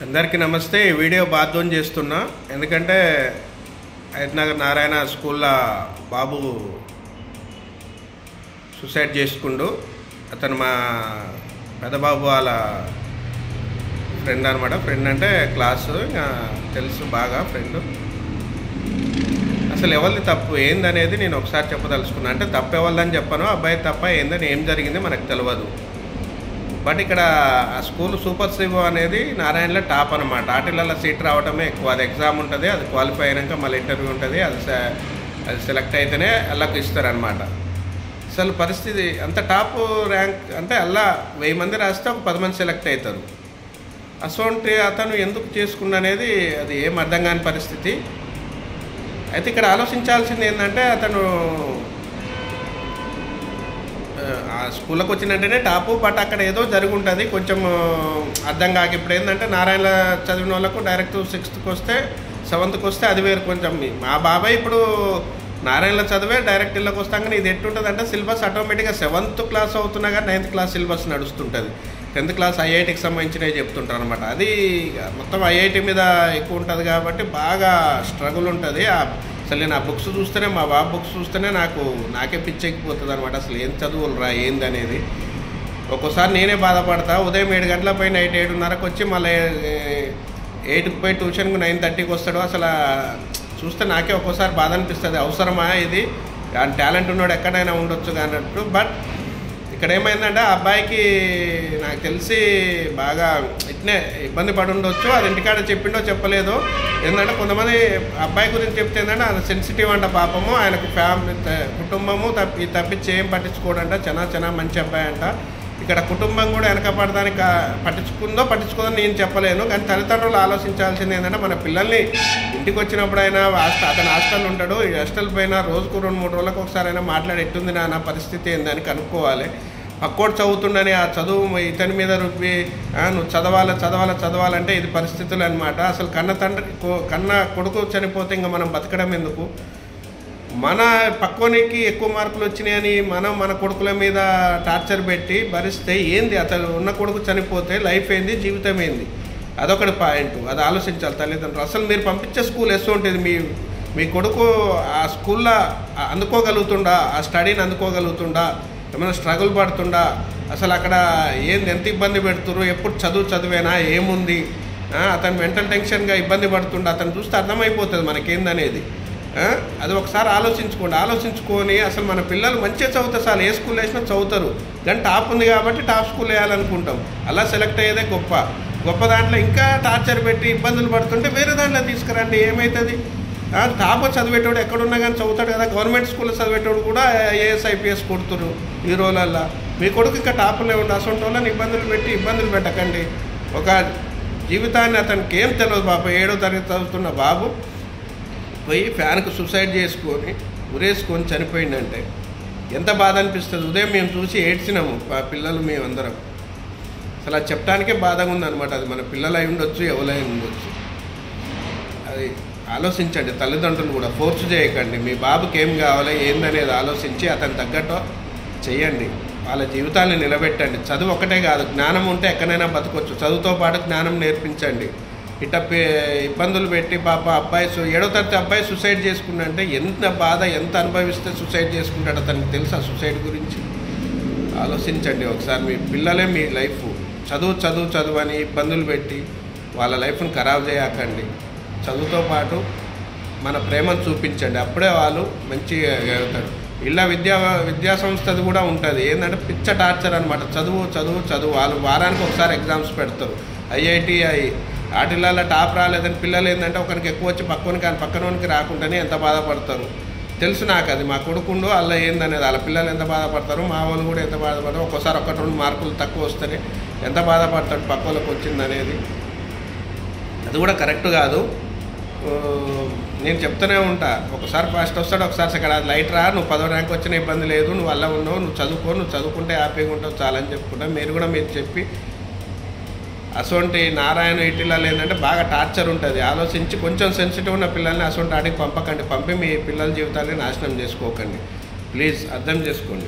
అందరికీ నమస్తే। ఈ వీడియో బాధ్యం చేస్తున్నా ఎందుకంటే హైదరాబాద్ నారాయణ స్కూల్లో బాబు సూసైడ్ చేసుకుండు। అతను మా పెద్ద బాబు వాళ్ళ ఫ్రెండ్ అన్నమాట। ఫ్రెండ్ అంటే క్లాస్ ఇంకా తెలుసు బాగా ఫ్రెండ్। అసలు ఎవరిది తప్పు ఏందనేది నేను ఒకసారి చెప్పదలుచుకున్నా। అంటే తప్పు ఎవరిదని చెప్పను, అబ్బాయి తప్ప ఏందని ఏం జరిగింది మనకు తెలియదు। బట్ ఇక్కడ ఆ స్కూల్ సూపర్ సివో అనేది నారాయణలో టాప్ అనమాట। ఆటలలో సీట్ రావడమే ఎక్కువ। అది ఎగ్జామ్ ఉంటుంది, అది క్వాలిఫై అయినాక మళ్ళీ ఇంటర్వ్యూ ఉంటుంది, అది సెలెక్ట్ అయితేనే అల్లాకు ఇస్తారనమాట। అసలు పరిస్థితి అంత టాప్ ర్యాంక్ అంటే అలా 1000 మంది రాస్తే ఒక 10 మంది సెలెక్ట్ అవుతారు। అసోంటి అతను ఎందుకు చేసుకున్న అనేది అది ఏం అర్థం కాని పరిస్థితి। అయితే ఇక్కడ ఆలోచించాల్సింది ఏంటంటే అతను ఆ స్కూల్కి వచ్చినట్టునే టాపు, బట్ అక్కడ ఏదో జరిగి ఉంటుంది కొంచెం అర్థం కాక। ఇప్పుడు ఏంటంటే నారాయణ చదివిన వాళ్ళకు డైరెక్ట్ 6th వస్తే 7th వస్తే అది వేరు। కొంచెం మా బాబాయ్ ఇప్పుడు నారాయణలో చదివే డైరెక్ట్ ఇళ్ళకి వస్తాం, కానీ ఇది ఎట్టుంటుంది అంటే సిలబస్ ఆటోమేటిక్గా 7th క్లాస్ అవుతున్నా కానీ 9th క్లాస్ సిలబస్ నడుస్తుంటుంది। 10th క్లాస్ ఐఐటికి సంబంధించినవి చెప్తుంటారు అనమాట। అది మొత్తం ఐఐటి మీద ఎక్కువ ఉంటుంది కాబట్టి బాగా స్ట్రగుల్ ఉంటుంది। అసలు నేను ఆ బుక్స్ చూస్తేనే, మా బాబు బుక్స్ చూస్తేనే నాకే పిచ్చెక్కిపోతుంది అనమాట। అసలు ఏం చదువులురా ఏంది అనేది ఒక్కోసారి నేనే బాధపడతా। ఉదయం 7 గంటల పోయి నైట్ 7:30కి వచ్చి మళ్ళీ 8కి పోయి ట్యూషన్కి 9:30కి వస్తాడు। అసలు చూస్తే నాకే ఒక్కోసారి బాధ అనిపిస్తుంది, అవసరమా ఇది? టాలెంట్ ఉన్నాడు ఎక్కడైనా ఉండొచ్చు అన్నట్టు। బట్ ఇక్కడ ఏమైందంటే ఆ అబ్బాయికి నాకు తెలిసి బాగా ఇట్నే ఇబ్బంది పడి ఉండొచ్చు। అది ఇంటికాడ చెప్పిండో చెప్పలేదో, ఏంటంటే కొంతమంది అబ్బాయి గురించి చెప్తే ఏంటంటే ఆయన సెన్సిటివ్ అంట పాపము, ఆయనకు ఫ్యామిలీ కుటుంబము తప్పించి ఏం పట్టించుకోడంట, చాలా మంచి అబ్బాయి అంట। ఇక్కడ కుటుంబం కూడా వెనకపడడానికి పట్టించుకోదో నేను చెప్పలేను, కానీ తల్లిదండ్రులు ఆలోచించాల్సింది ఏంటంటే మన పిల్లల్ని ఇంటికి వచ్చినప్పుడైనా అతను హాస్టల్ ఉంటాడు, ఈ హాస్టల్ పైన రోజుకు 2-3 రోజులకు ఒకసారి అయినా మాట్లాడి ఎట్టుంది నా పరిస్థితి ఏందని కనుక్కోవాలి। పక్కోడు చదువుతుండని ఆ చదువు ఇతని మీద రుబ్బి నువ్వు చదవాలంటే ఇది పరిస్థితులు అనమాట। అసలు కన్న కొడుకు చనిపోతే ఇంకా మనం బతకడం ఎందుకు? మన పక్కోనికి ఎక్కువ మార్కులు వచ్చినాయని మనం మన కొడుకుల మీద టార్చర్ పెట్టి భరిస్తే ఏంది? అతను ఉన్న కొడుకు చనిపోతే లైఫ్ ఏంది, జీవితం ఏంది? అదొకటి పాయింట్, అది ఆలోచించాలి తల్లిదండ్రులు। అసలు మీరు పంపించే స్కూల్ ఉంటుంది, మీ కొడుకు ఆ స్కూల్లో అందుకోగలుగుతుండా, ఆ స్టడీని అందుకోగలుగుతుండా, ఏమైనా స్ట్రగుల్ పడుతుండా? అసలు అక్కడ ఏంది, ఎంత ఇబ్బంది పెడుతున్నారు? ఎప్పుడు చదువేనా, ఏముంది? అతను మెంటల్ టెన్షన్గా ఇబ్బంది పడుతుండా? అతను చూస్తే అర్థమైపోతుంది మనకేందనేది। అది ఒకసారి ఆలోచించుకొని అసలు మన పిల్లలు మంచిగా చదువుతారు, సార్ ఏ స్కూల్ వేసినా చదువుతారు, కానీ టాప్ ఉంది కాబట్టి టాప్ స్కూల్ వేయాలనుకుంటాం, అలా సెలెక్ట్ అయ్యేదే గొప్ప దాంట్లో ఇంకా టార్చర్ పెట్టి ఇబ్బందులు పడుతుంటే వేరే దాంట్లో తీసుకురండి, ఏమవుతుంది? టాప్ చదివేటోడు ఎక్కడున్నా కానీ చదువుతాడు కదా। గవర్నమెంట్ స్కూల్లో చదివేటోడు కూడా ఐఏఎస్ ఐపీఎస్ కొడుతురు ఈ రోజులల్లో। మీ కొడుకు ఇంకా టాప్లో ఉండి అసలు వాళ్ళని ఇబ్బందులు పెట్టకండి। ఒక జీవితాన్ని అతనికి ఏం తెలియదు పాప, 7వ తరగతి చదువుతున్న బాబు పోయి ఫ్యాన్కు సూసైడ్ చేసుకొని ఉరేసుకొని చనిపోయిందంటే ఎంత బాధ అనిపిస్తుంది? ఉదయం మేము చూసి ఏడ్చినాము పిల్లలు మేమందరం। అసలు అది చెప్పడానికే బాధగా ఉందన్నమాట। అది మన పిల్లలు అయి ఉండొచ్చు, ఎవరై ఉండొచ్చు। అది ఆలోచించండి తల్లిదండ్రులు కూడా, ఫోర్స్ చేయకండి। మీ బాబుకి ఏం కావాలి ఏందనేది ఆలోచించి అతను తగ్గట్టు చేయండి, వాళ్ళ జీవితాన్ని నిలబెట్టండి। చదువు ఒకటే కాదు, జ్ఞానం ఉంటే ఎక్కడైనా బతకొచ్చు, చదువుతో పాటు జ్ఞానం నేర్పించండి। ఇట్లా ఇబ్బందులు పెట్టి పాప 7వ తరగతి అబ్బాయి సూసైడ్ చేసుకున్నంటే ఎంత బాధ, ఎంత అనుభవిస్తే సూసైడ్ చేసుకుంటాడు అతనికి తెలుసా? సూసైడ్ గురించి ఆలోచించండి ఒకసారి। మీ పిల్లలే మీ లైఫ్, చదువు అని ఇబ్బందులు పెట్టి వాళ్ళ లైఫ్ని ఖరాబ్ చేయకండి। చదువుతో పాటు మన ప్రేమను చూపించండి, అప్పుడే వాళ్ళు మంచిగా ఎదుగుతారు। ఇలా విద్యా సంస్థది కూడా ఉంటుంది, ఏంటంటే పిచ్చ టార్చర్ అనమాట। చదువు వాళ్ళు వారానికి ఒకసారి ఎగ్జామ్స్ పెడతారు। ఐఐటి వాటిలలో టాప్ రాలేదని పిల్లలు ఏంటంటే ఒకరికి ఎక్కువ వచ్చి పక్కనోనికి రాకుండానే ఎంత బాధపడతారు తెలుసు నాకు। అది మా కొడుకుండు అలా ఏందనేది, వాళ్ళ పిల్లలు ఎంత బాధపడతారు, మా వాళ్ళు కూడా ఎంత బాధపడతారు। ఒక్కోసారి 1-2 మార్కులు తక్కువ వస్తేనే ఎంత బాధపడతాడు పక్కలకు వచ్చిందనేది, అది కూడా కరెక్ట్ కాదు। నేను చెప్తూనే ఉంటా, ఒకసారి ఫస్ట్ వస్తాడు, ఒకసారి సెకండ్, అది లైట్ రా, నువ్వు 10వ ర్యాంక్ వచ్చిన ఇబ్బంది లేదు, నువ్వు అలా ఉన్నావు, నువ్వు చదువుకుంటే హ్యాపీగా ఉంటావు చాలని చెప్పుకుంటా। మీరు కూడా మీరు చెప్పి అసొంటి నారాయణ ఇటీలలో ఏంటంటే బాగా టార్చర్ ఉంటుంది, ఆలోచించి కొంచెం సెన్సిటివ్ ఉన్న పిల్లల్ని అసొంటి ఆడికి పంపి మీ పిల్లల జీవితాన్ని నాశనం చేసుకోకండి, ప్లీజ్ అర్థం చేసుకోండి।